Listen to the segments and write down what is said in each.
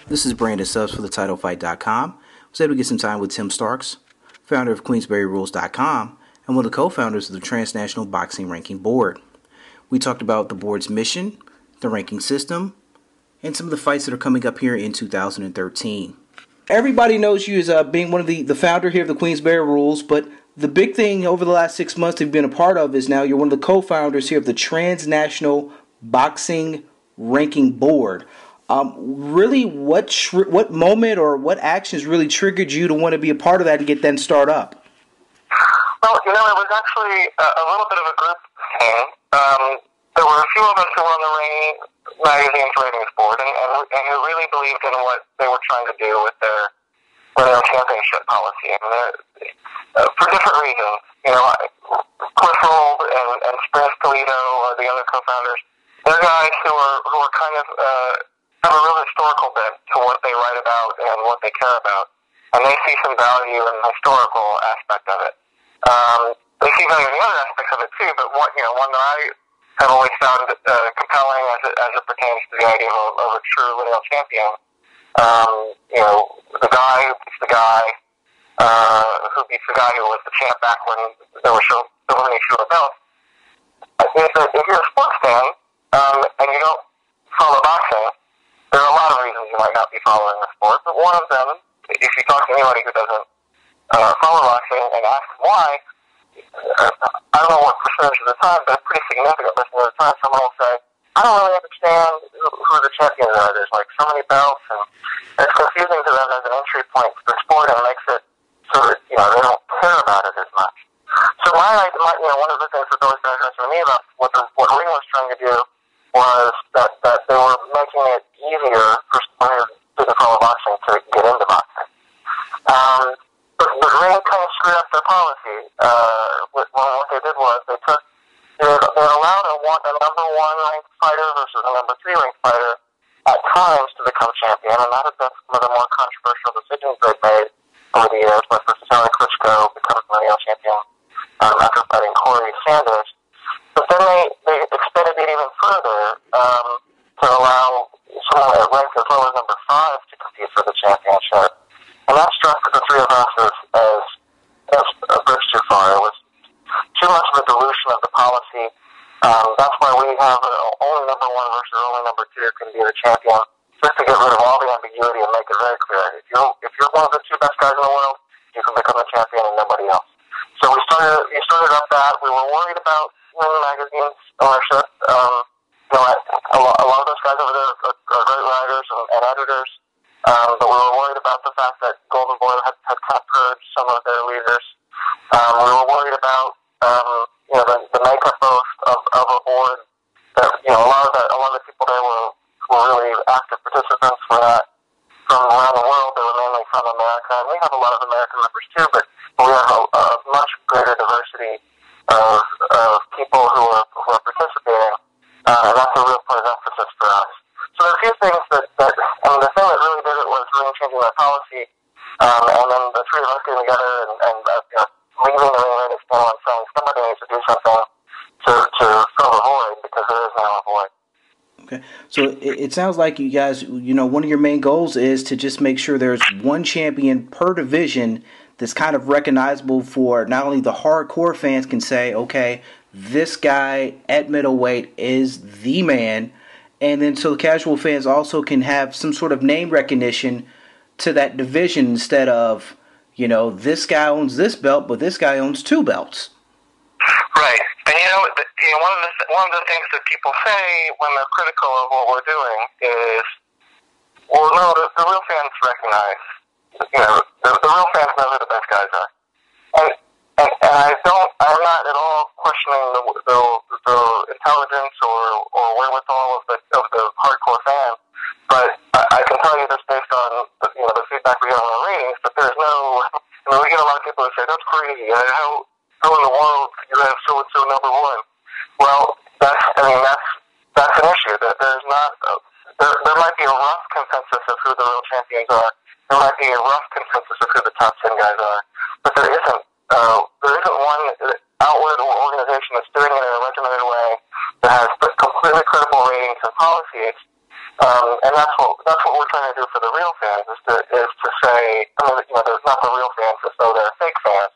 This is Brandon Stubbs for TheTitleFight.com. I was able to get some time with Tim Starks, founder of QueensberryRules.com and one of the co-founders of the Transnational Boxing Ranking Board. We talked about the board's mission, the ranking system, and some of the fights that are coming up here in 2013. Everybody knows you as being one of the founder here of the Queensberry Rules, but the big thing over the last 6 months that you've been a part of is now you're one of the co-founders here of the Transnational Boxing Ranking Board. Really, what moment or what actions really triggered you to want to be a part of that and get that start up? Well, it was actually a little bit of a group thing. There were a few of us who were on the Ring Magazine's ratings board and who really believed in what they were trying to do with their championship policy. And for different reasons. Cliff Rold and Spence Toledo are the other co-founders. They're guys who are kind of have a real historical bent to what they write about and what they care about. And they see some value in the historical aspect of it. They see value in the other aspects of it too, but one that I have always found compelling as it pertains to the idea of a true lineal champion. The guy who beats the guy who was the champ back when there were so many fewer belts. Is that if you're a sports fan and you don't follow boxing, there are a lot of reasons you might not be following the sport, but one of them, if you talk to anybody who doesn't follow boxing and ask why, I don't know what percentage of the time, but a pretty significant percentage of the time, someone will say, I don't really understand who the champions are. There's like so many belts, and it's confusing to them as an entry point to the sport and makes it so that, they don't care about it as much. So one of the things that's always been interesting to me about what Ring was trying to do was that they were making it easier for someone who didn't follow boxing to get into boxing. But Ring kind of screwed up their policy. What they did was they allowed a number one ranked fighter versus a number three ranked fighter at times to become champion, and that has been some of the more controversial decisions they've made over the years, like Vitaly Klitschko becoming lineal champion after fighting Corey Sanders. But then they extended it even further to allow someone ranked as low as number 5 to compete for the championship. And that struck the three of us as a bridge too far. It was too much of a dilution of the policy. That's why we have only number 1 versus only number 2 can be the champion, just to get rid of all the ambiguity and make it very clear. If you're one of the 2 best guys in the world, you can become a champion and nobody else. So we started up that. We were worried about Ring Magazine's ownership. A lot of those guys over there are great writers and editors. But we were worried about the fact that Golden Boy had kind of purged some of their leaders. We were worried about the makeup of a board that a lot of the people there were really active participants for that from around the world. They were mainly from America, and we have a lot of American members too. But we have a much greater diversity of people who are participating, and that's a real point of emphasis for us. So there are a few things the thing that really did it was Ring changing their policy, and then the three of us getting together and leaving the Ring ratings panel and saying somebody needs to do something to fill the void, because there is now a void. Okay, so it sounds like you guys, one of your main goals is to just make sure there's one champion per division that's kind of recognizable for not only the hardcore fans can say, okay, this guy at middleweight is the man, and then so the casual fans also can have some sort of name recognition to that division instead of, this guy owns this belt, but this guy owns 2 belts. Right. And one of the things that people say when they're critical of what we're doing is, well, no, the real fans recognize, the real fans know who the best guys are. And I'm not at all questioning the intelligence or wherewithal of the hardcore fans, but I can tell you this based on the feedback we get on the ratings, that there's we get a lot of people who say, that's crazy, how in the world can you have so-and-so number 1? Well, that's an issue. That there's not, there might be a rough consensus of who the real champions are. There might be a rough consensus of who the top 10 guys are, but there isn't one outlet or organization that's doing it in a regimented way that has completely credible ratings and policies And that's what we're trying to do for the real fans is to say, I mean, there's not the real fans, as though they're fake fans,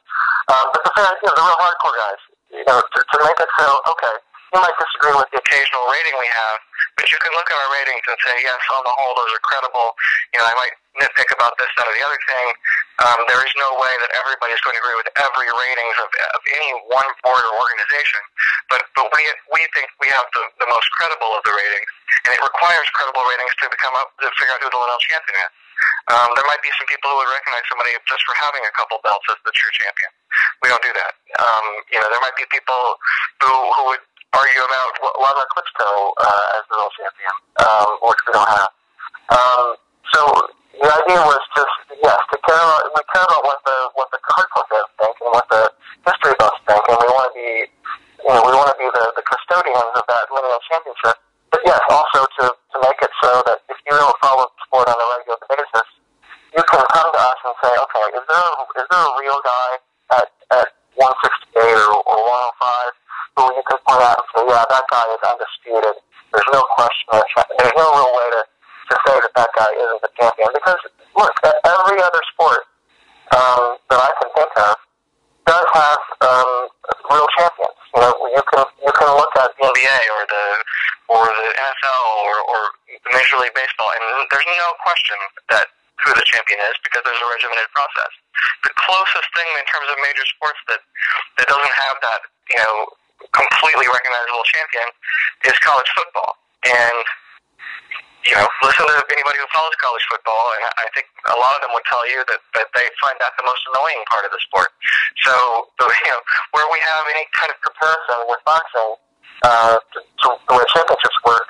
but the fans, the real hardcore guys, to make it so, okay, you might disagree with the occasional rating we have, but you can look at our ratings and say, yes, on the whole, those are credible. I might nitpick about this, that, or the other thing. There is no way that everybody is going to agree with every ratings of any one board or organization, but we think we have the most credible of the ratings, and it requires credible ratings to figure out who the Linnell champion is. There might be some people who would recognize somebody just for having a couple belts as the true champion. We don't do that. There might be people who would argue about Lava Klitschko as the world champion, which we don't have. So the idea was just, yes, we care about what the hardcore fans think and what the history buffs think, and we want to be the custodians of that lineal championship. But yes, also to make it so that if you don't follow the sport on a regular basis, you can come to us and say, okay, is there a real guy at 168 or 105 who you can point out and say, yeah, that guy is undisputed. There's no question. There's no real way to say that guy isn't the champion. Because, look, every other sport that I can think of does have real champions. You can look at the NBA or the NFL or Major League Baseball, and there's no question that who the champion is because there's a regimented process. The closest thing in terms of major sports that doesn't have that, completely recognizable champion is college football. And, listen to anybody who follows college football, and I think a lot of them would tell you that they find that the most annoying part of the sport. So, where we have any kind of comparison with boxing to the way championships work,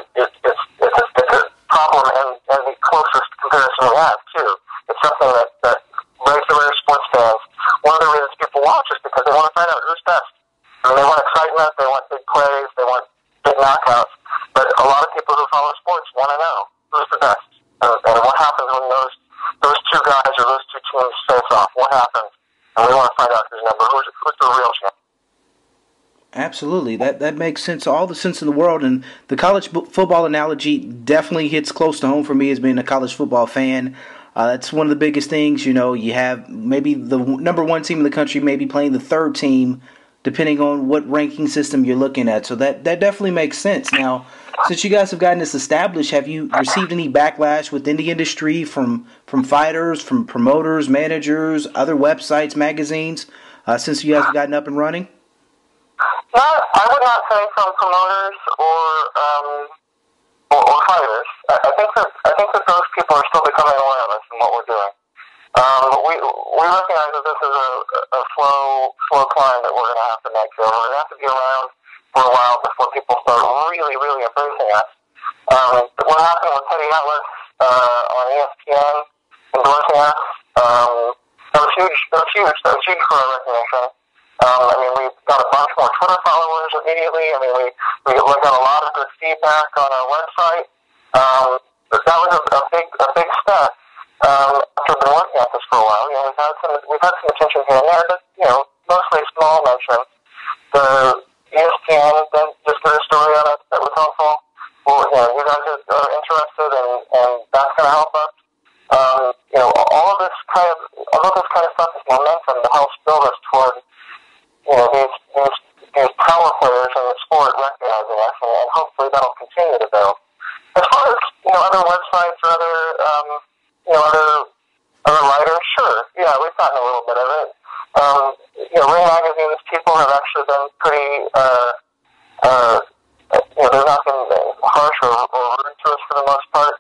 it's a problem and the closest comparison we have, too. It's something that regular sports fans, one of the reasons people watch is because they want to find out who's best. I mean, they want excitement, they want big plays, they want big knockouts, but a lot of people who follow sports want to know who's the best. And what happens when those two guys or those two teams face off? What happens? And we want to find out who's the real champion. Absolutely. That makes sense, all the sense in the world, and the college football analogy definitely hits close to home for me as being a college football fan. That's one of the biggest things. You have maybe the number one team in the country maybe playing the third team, depending on what ranking system you're looking at. So that definitely makes sense. Now, since you guys have gotten this established, have you received any backlash within the industry from fighters, from promoters, managers, other websites, magazines, since you guys have gotten up and running? I would not say from promoters or fighters. I think that those people are still becoming aware of us and what we're doing. We recognize that this is a slow climb that we're going to have to make here. We're going to have to be around for a while before people start really, really embracing us. What happened with Teddy Atlas on ESPN endorsing us, that was huge. That was huge for our recognition. We got a bunch more Twitter followers immediately. We got a lot of good feedback on our website. That was a big step. After we've been working at this for a while, we've had some attention here and there, but mostly small mentions. The ESPN then just did a story on it that was helpful. Well, you guys are interested, and that's going to help us. All of this kind of stuff is momentum that helps build us toward these power players in the sport recognizing us, and hopefully that'll continue to build. As far as other websites or other writers, sure, yeah, we've gotten a little bit of it. Ring Magazine's people have actually been pretty, they've not been harsh or rude to us for the most part.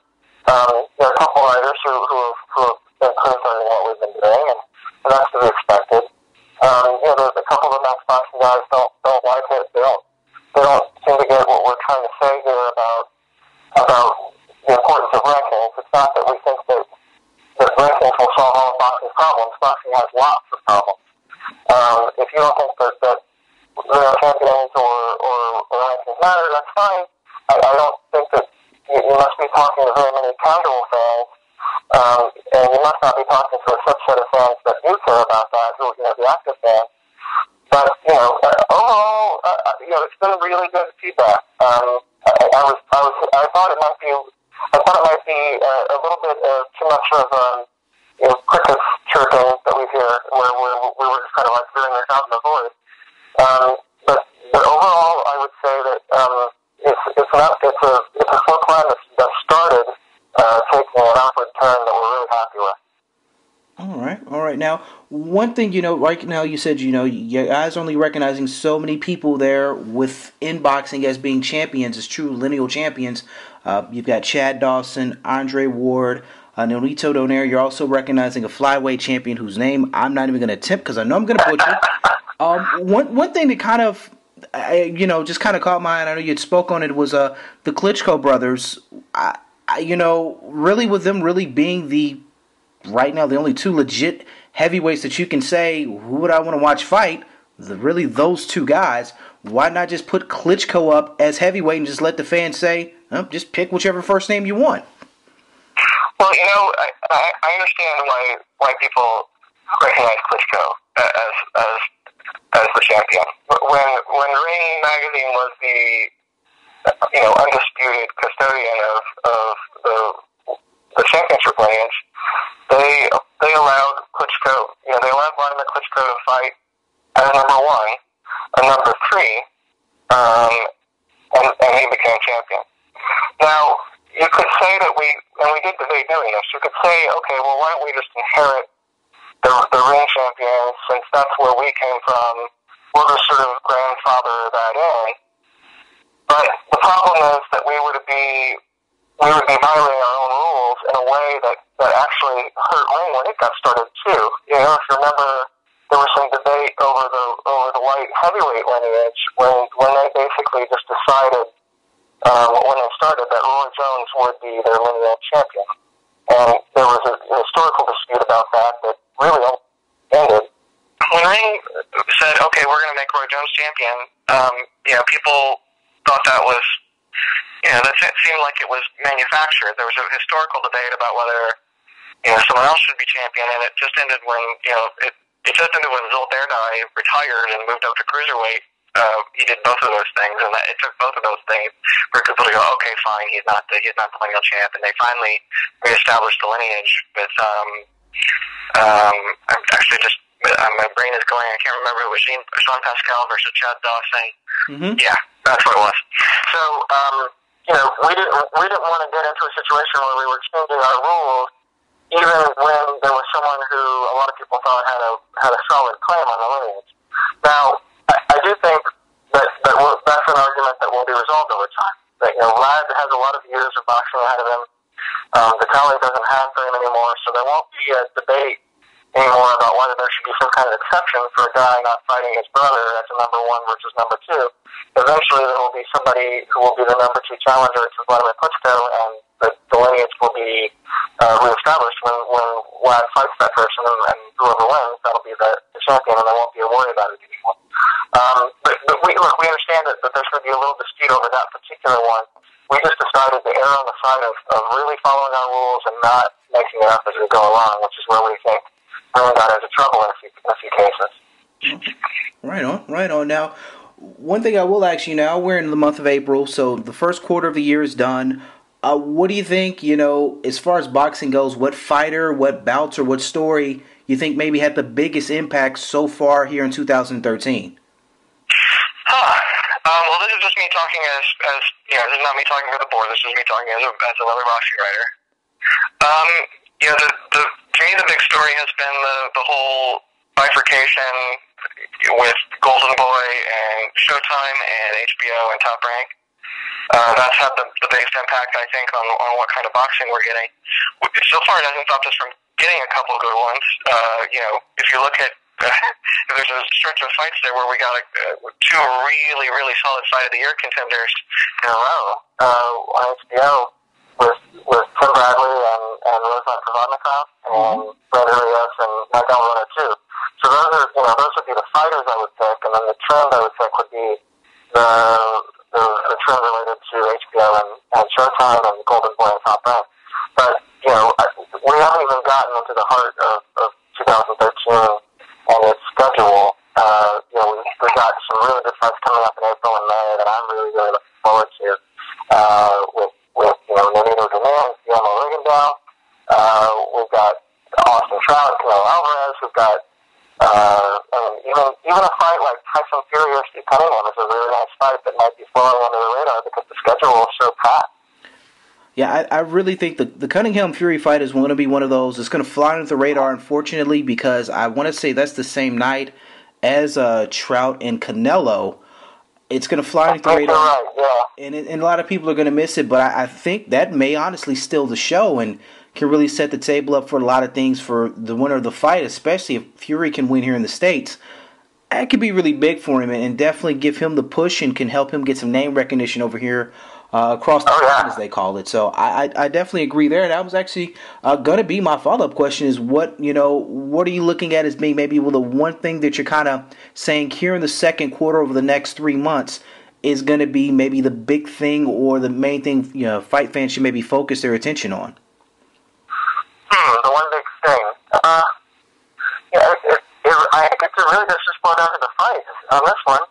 There are a couple writers who have been criticizing what we've been doing, and that's to be expected. The couple of the Max Boxing guys don't like it. They don't seem to get what we're trying to say here about the importance of rankings. It's not that we think that rankings will solve all of boxing's problems. Boxing has lots of problems. If you don't think that champions or rankings matter, that's fine. I don't think that you must be talking to very many casual fans, and you must not be talking to a subset of fans that do care about that, who the active fans. But overall, it's been really good feedback. I I thought it might be a little bit too much of crickets chirping that we hear, where we were just kind of like hearing this out in the void. But overall, I would say that it's a slow climb that started taking an upward turn that we're really happy with. All right. Now, one thing, right now you said, you guys only recognizing so many people there within boxing as being champions, as true lineal champions. You've got Chad Dawson, Andre Ward, Nolito Donaire. You're also recognizing a flyweight champion whose name I'm not even going to attempt because I know I'm going to butcher. One thing that kind of, just kind of caught my eye, I know you'd spoke on it, was the Klitschko brothers. Really with them really being right now the only two legit heavyweights that you can say, who would I want to watch fight? Really those two guys. Why not just put Klitschko up as heavyweight and just let the fans say, just pick whichever first name you want? Well, I understand why people recognize Klitschko as the champion. When Ring Magazine was the undisputed custodian of the championship lineage, they allowed Klitschko, they allowed Vladimir Klitschko to fight as number one and number three, and he became champion. Now, you could say that we did debate doing this, you could say, okay, well, why don't we just inherit the ring champion, since that's where we came from, we're the sort of grandfather of that in. But the problem is that we would be violating our own rules in a way that actually hurt Ring when it got started too. If you remember, there was some debate over the light heavyweight lineage when they basically just decided when they started that Roy Jones would be their lineal champion, and there was a historical dispute about that really ended when Ring said, "Okay, we're going to make Roy Jones champion." People thought that was. That seemed like it was manufactured. There was a historical debate about whether, someone else should be champion, and it just ended when, it just ended when Zolterdai retired and moved up to cruiserweight. He did both of those things, and it took both of those things for people to go, okay, fine, he's not the lineal champ, and they finally reestablished the lineage with, I'm actually just, my brain is going, I can't remember, it was Jean Pascal versus Chad Dawson. Mm-hmm. Yeah, that's what it was. So, we didn't want to get into a situation where we were changing our rules, even when there was someone who a lot of people thought had a solid claim on the lineage. Now, I do think that's an argument that will be resolved over time. That Vlad has a lot of years of boxing ahead of him. Vitaly doesn't have very many more, so there won't be a debate anymore about whether there should be some kind of exception for a guy not fighting his brother as a number one versus number two. Eventually there will be somebody who will be the number two challenger to Vladimir Klitschko, and the lineage will be reestablished when Vlad fights that person, and whoever wins, that'll be the champion, and there won't be a worry about it anymore. But we understand that there's going to be a little dispute over that particular one. We just decided to err on the side of really following our rules and not making it up as we go along, which is where we think Ring got into trouble in a few cases. Right on. Now, one thing I will ask you now, we're in the month of April, so the first quarter of the year is done. What do you think, as far as boxing goes, what fighter, what bouts, or what story you think maybe had the biggest impact so far here in 2013? Well, this is just me talking as this is not me talking for the board, this is me talking as another boxing writer. To me, the big story has been the whole bifurcation with Golden Boy and Showtime and HBO and Top Rank. That's had the biggest impact, I think, on what kind of boxing we're getting. So far, it hasn't stopped us from getting a couple of good ones. If you look at if there's a stretch of fights there where we got two really, really solid fight of the year contenders in a row on HBO with Tim Bradley and Rozan Provodnikov and Brandon Rios and Miguel Rona too. So those would be the fighters I would pick, and then the trend I would pick would be the trend related to HBO and Showtime and Golden Boy and Top Rank. But we haven't even gotten into the heart of 2013 and its schedule. We've got some really good fights coming up in April and May that I'm really, really looking forward to. fight like Tyson Fury or Steve Cunningham is a really nice fight that might be flying under the radar because the schedule is so packed. Yeah, I really think the Cunningham Fury fight is going to be one of those. It's going to fly under the radar, unfortunately, because I want to say that's the same night as Trout and Canelo. It's going to fly under the radar, right, yeah. and a lot of people are going to miss it. But I think that may honestly steal the show and can really set the table up for a lot of things for the winner of the fight, especially if Fury can win here in the States. That could be really big for him and definitely give him the push and can help him get some name recognition over here across the pond, as they call it. So I definitely agree there. That was actually going to be my follow-up question is what are you looking at as being maybe the one thing that you're kind of saying here in the second quarter over the next 3 months is going to be maybe the big thing or the main thing fight fans should maybe focus their attention on? The one big thing. I think it really does just boil down to the fight on this one.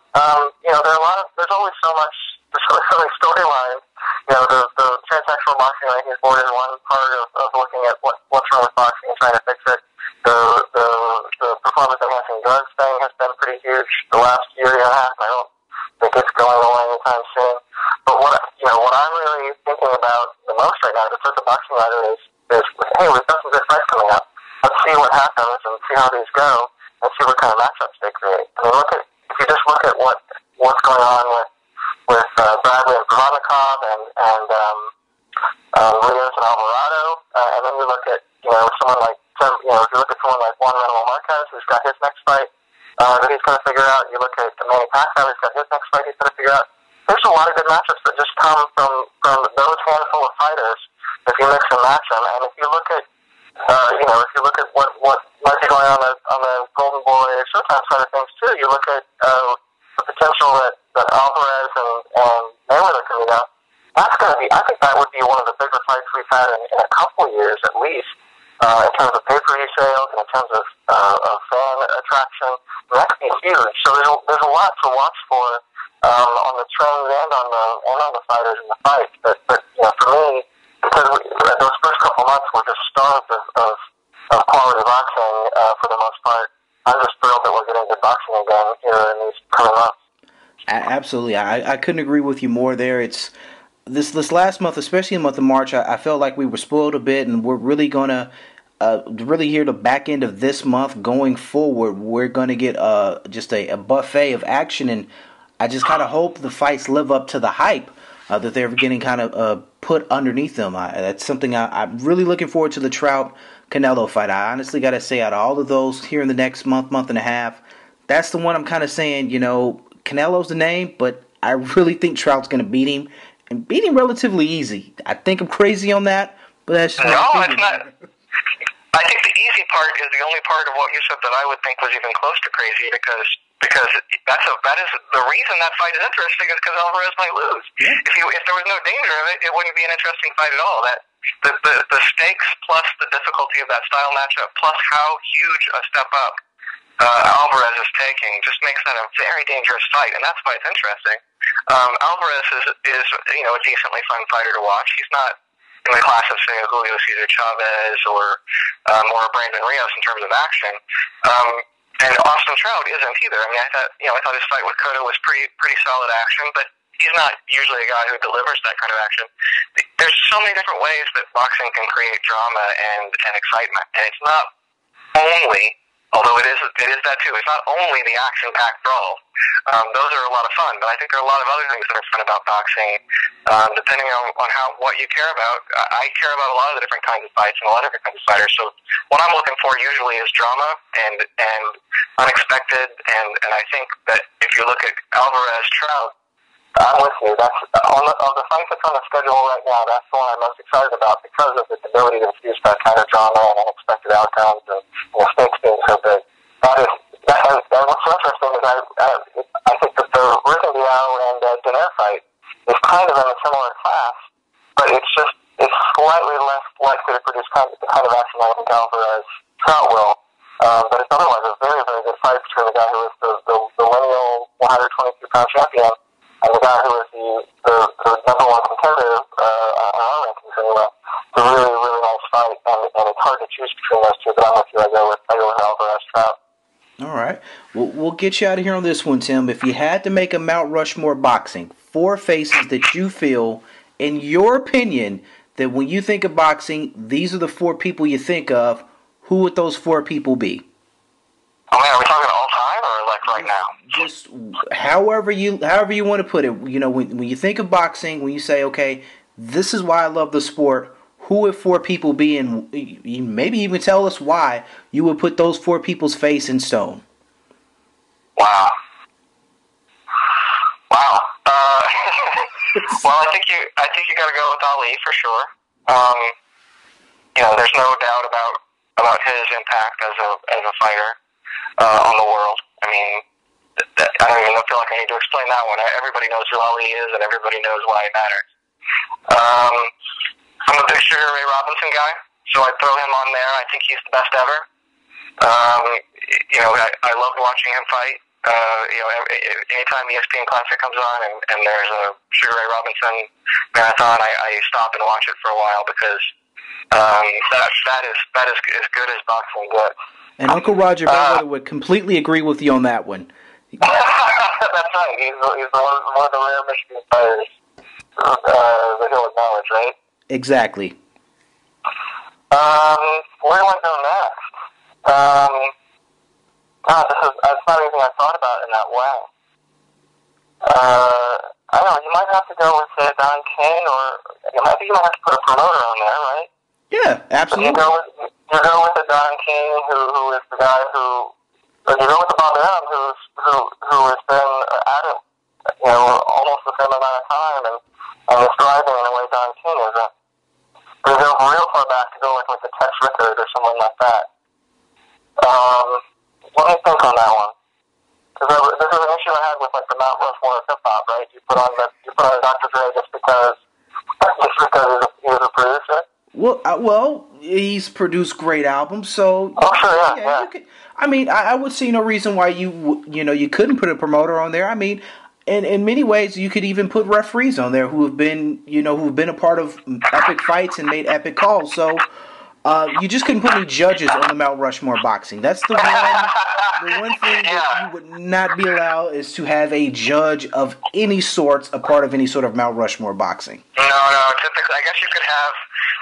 There's always so much, there's so many storylines. The Transnational Boxing Rankings Board is one part of looking at what's wrong with boxing and trying to fix it. The performance enhancing drugs thing has been pretty huge the last year and a half, and I don't think it's going away anytime soon. But what I'm really thinking about the most right now, as a boxing writer, is hey, we've got some good fights coming up. Let's see what happens and see how these go, and see what kind of matchups they create. I mean, if you just look at what's going on with Bradley and Provodnikov and Rios and Alvarado, and then you look at someone like if you look at someone like Juan Manuel Marquez, who's got his next fight that he's got to figure out. You look at Manny Pacquiao, who's got his next fight he's got to figure out. There's a lot of good matchups that just come from those handful of fighters if you mix and match them. And if you look at what might be going on the Golden Boy Showtime side of things too, you look at the potential that Alvarez and Mayweather can meet up. I think that would be one of the bigger fights we've had in a couple of years at least, in terms of pay-per-view sales and in terms of fan attraction. That could be huge. So there's a lot to watch for on the trends and on the fighters in the fights. But for me, because those first couple months were just starved of quality boxing for the most part, I'm just thrilled that we're getting good boxing again here in these coming months. Absolutely, I couldn't agree with you more there. It's this last month, especially in the month of March, I felt like we were spoiled a bit, and we're really gonna really here the back end of this month going forward, we're gonna get just a buffet of action, and I just kind of hope the fights live up to the hype that they're getting kind of put underneath them. That's something I'm really looking forward to, the Trout Canelo fight. I honestly got to say, out of all of those here in the next month and a half, that's the one I'm kind of saying, Canelo's the name, but I really think Trout's going to beat him, and beat him relatively easy. I think I'm crazy on that, but that's just no, it's not. I think the easy part is the only part of what you said that I would think was even close to crazy, because that is the reason that fight is interesting, is because Alvarez might lose. Yeah. If there was no danger of it, it wouldn't be an interesting fight at all. That the stakes plus the difficulty of that style matchup plus how huge a step up Alvarez is taking just makes that a very dangerous fight, and that's why it's interesting. Alvarez is a decently fun fighter to watch. He's not in the class of, say, a Julio Cesar Chavez or a Brandon Rios in terms of action. And Austin Trout isn't either. I mean, I thought his fight with Cotto was pretty solid action, but he's not usually a guy who delivers that kind of action. There's so many different ways that boxing can create drama and excitement, and it's not only, although it is that too, it's not only the action-packed brawl. Those are a lot of fun, but I think there are a lot of other things that are fun about boxing, depending on what you care about. I care about a lot of the different kinds of fights and a lot of different kinds of fighters. So what I'm looking for usually is drama and unexpected, and I think that if you look at Alvarez Trout, I'm with you. That's of the fights that's on the schedule right now. That's the one I'm most excited about because of its ability to infuse that kind of drama and unexpected outcomes and stakes being so big. What's so interesting is I think that the Rigondeaux and Daenerys fight is kind of in a similar class, but it's slightly less likely to produce the kind of action I think Alvarez Trout will. But it's otherwise a very, very good fight between the guy who is the lineal 122-pound champion and the guy who is the number one contender on our rankings anyway. It's a really, really nice fight, and it's hard to choose between those two, but I'm with you. I go with Alvarez Trout. All right. We'll get you out of here on this one, Tim. If you had to make a Mount Rushmore boxing, 4 faces that you feel, in your opinion, that when you think of boxing, these are the 4 people you think of, who would those 4 people be? Oh man, are we talking all time or like right now? Just however you want to put it. You know, when you think of boxing, when you say, okay, this is why I love the sport, who would 4 people be, and maybe even tell us why you would put those 4 people's face in stone. Wow. Wow. Well, I think you got to go with Ali for sure. There's no doubt about his impact as a fighter on the world. I mean, I don't even feel like I need to explain that one. Everybody knows who Ali is, and everybody knows why he matters. I'm a big Sugar Ray Robinson guy, so I'd throw him on there. I think he's the best ever. I loved watching him fight. Anytime ESPN Classic comes on and there's a Sugar Ray Robinson marathon, I stop and watch it for a while because that is as good as boxing gets. And Uncle Roger Mayweather would completely agree with you on that one. That's right. He's one of the rare Michigan fighters that he'll acknowledge, right? Exactly. Where do I go next? It's not anything I thought about in that way. I don't know, you might have to go with Don King, or I think you might have to put a promoter on there, right? Yeah, absolutely. You go with the Don King, who is the guy who, or you go with the Bob Arum, who has been at it, almost the same amount of time, and is driving in a way Don King isn't. Or you go real far back to go with the Tex Rickard or someone like that. What do you think on that one? Because this is an issue I had with the Mount Rushmore of hip hop, right? You put on Dr. Dre just because he was a producer. Well, he's produced great albums, so sure, yeah. You could, I would see no reason why you couldn't put a promoter on there. I mean, in many ways, you could even put referees on there who have been a part of epic fights and made epic calls. So. You just couldn't put any judges on the Mount Rushmore boxing. That's the one thing that you would not be allowed is to have a judge of any sort a part of any sort of Mount Rushmore boxing. No. Typically, I guess you could have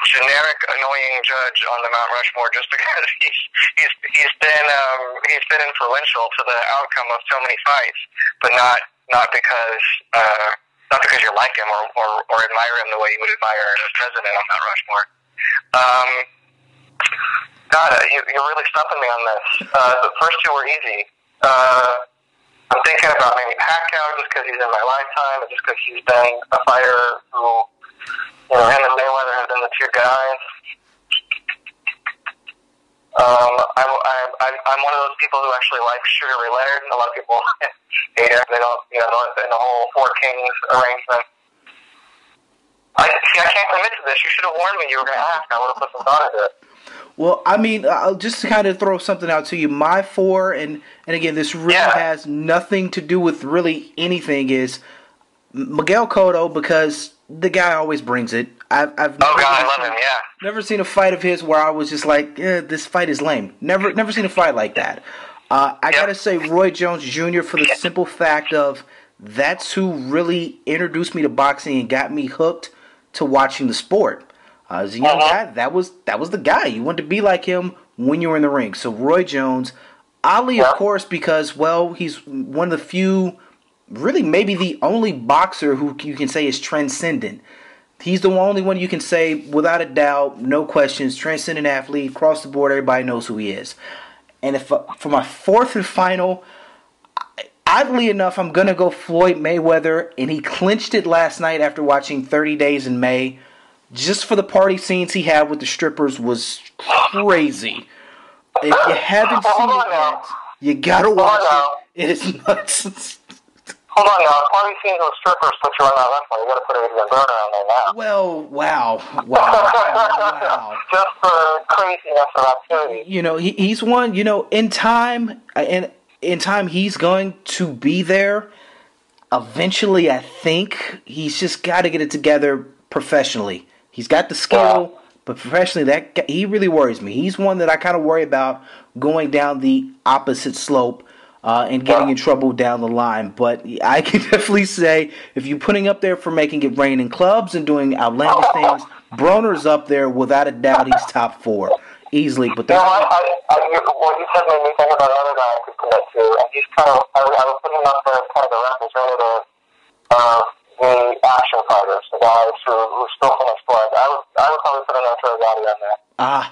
generic annoying judge on the Mount Rushmore just because he's been influential to the outcome of so many fights, but not because you like him or admire him the way you would admire a president on Mount Rushmore. God, you're really stumping me on this. The first 2 were easy. I'm thinking about maybe Pacquiao just because he's in my lifetime, and just because he's been a fighter who, him and Mayweather have been the 2 guys. I'm one of those people who actually like Sugar Ray Leonard. A lot of people hate him. They don't, in the whole 4 Kings arrangement. I can't commit to this. You should have warned me you were going to ask. I would have put some thought into it. Well, just to kind of throw something out to you, my 4, and again, this really has nothing to do with really anything, is Miguel Cotto, because the guy always brings it. I love him, yeah. Never seen a fight of his where I was just like, this fight is lame. Never seen a fight like that. I got to say Roy Jones Jr. for the simple fact of that's who really introduced me to boxing and got me hooked to watching the sport. As a young guy, that was the guy. You wanted to be like him when you were in the ring. So Roy Jones, Ali, of course, because he's one of the few, really maybe the only boxer who you can say is transcendent. He's the only one you can say without a doubt, no questions, transcendent athlete, across the board. Everybody knows who he is. And for my 4th and final, oddly enough, I'm gonna go Floyd Mayweather, and he clinched it last night after watching 30 Days in May. Just for the party scenes he had with the strippers was crazy. If you haven't seen it yet, you gotta watch it. It is nuts. Hold on now. Party scenes with strippers put you on that left one. You gotta put Adrian Burner on there now. Well, wow. Just for craziness of activity. He's one, in time he's going to be there. Eventually, I think he's just got to get it together professionally. He's got the skill, but professionally, that guy, he really worries me. He's one that I kind of worry about going down the opposite slope and getting in trouble down the line. But I can definitely say, if you're putting up there for making it rain in clubs and doing outlandish things, Broner's up there without a doubt. He's top 4 easily. But what you said made me think about another guy I could connect to, and he's kind of, I would put him up there as kind of the representative of the action fighters, the guys who still finish blood. I would probably put an Arturo Gatti on there. I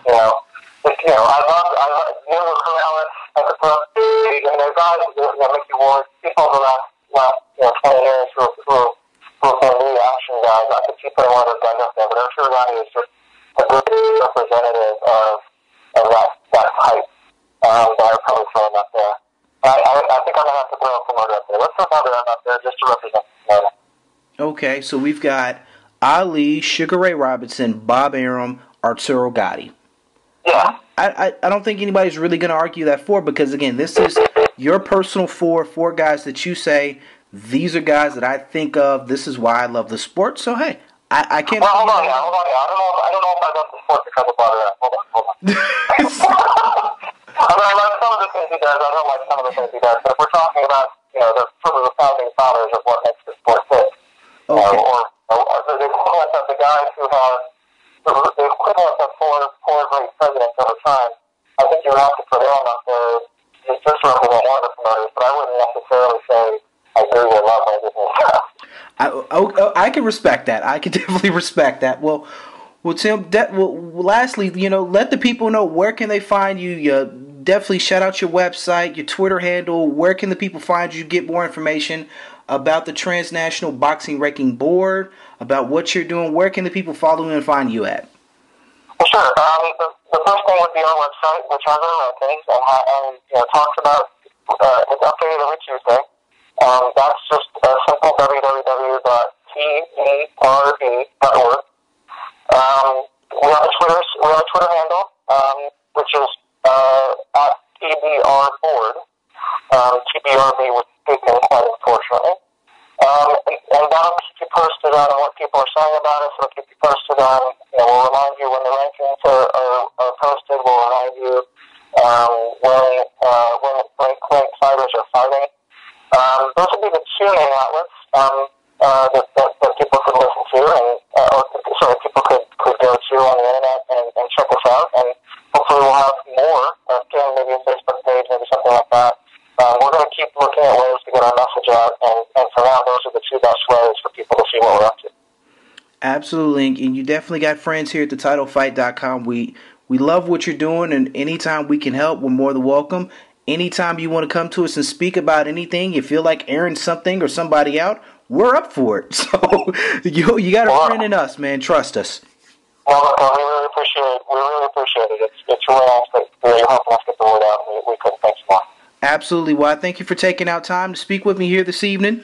love Neil Corrales, I could put, and there's guys, Mickey Ward, people of the last 20 years who have been the action guys. I could keep putting one of those guys up there, but Arturo Gatti is just a good representative of that type. That I would probably throw him up there. I think I'm going to have to throw a promoter up there. Let's throw another up there just to represent the promoter. Okay, so we've got Ali, Sugar Ray Robinson, Bob Arum, Arturo Gatti. Yeah. I don't think anybody's really going to argue that 4 because, again, this is your personal 4 guys that you say, these are guys that I think of, this is why I love the sport. So, hey, I can't... Well, hold on now. I don't know if I love the sport because of Bob Arum. Hold on. I like some of the things he does. I don't like some of the things he does. But if we're talking about, the sort of the founding fathers of what makes the sport fit, okay. or the equivalent of the guys who have the equivalent of four great presidents over time, I think you would have to put Arum up there just to represent one of the promoters. But I wouldn't necessarily say I agree with love my business. I can respect that. I can definitely respect that. Well, Tim, lastly, let the people know where can they find you. Definitely shout out your website, your Twitter handle. Where can the people find you, get more information about the Transnational Boxing Ranking Board, about what you're doing? Where can the people follow you and find you at? Well, sure. The first thing would be our website, which has our rankings and talks about it's updated every Tuesday. That's just a simple www.tbrb.org. We have a Twitter handle, which is at TBR Board. TBRB was taken quite unfortunately. And that'll keep you posted on what people are saying about us. It'll keep you posted on, we'll remind you when the rankings are posted. We'll remind you when fighters are fighting. Those would be the 2 main outlets that people could listen to, and people could go to on the internet and check us out. And hopefully we'll have more, maybe a Facebook page, maybe something like that. We're going to keep looking at ways to get our message out, and for now, those are the 2 best ways for people to see what we're up to. Absolutely, and you definitely got friends here at TheTitleFight.com. We love what you're doing, and anytime we can help, we're more than welcome. Anytime you want to come to us and speak about anything, you feel like airing something or somebody out, we're up for it. So you got a friend in us, man. Trust us. Well, look, we really appreciate it. It's really nice that you're helping us get the word out, and we couldn't thank you more. Absolutely. Well, I thank you for taking out time to speak with me here this evening.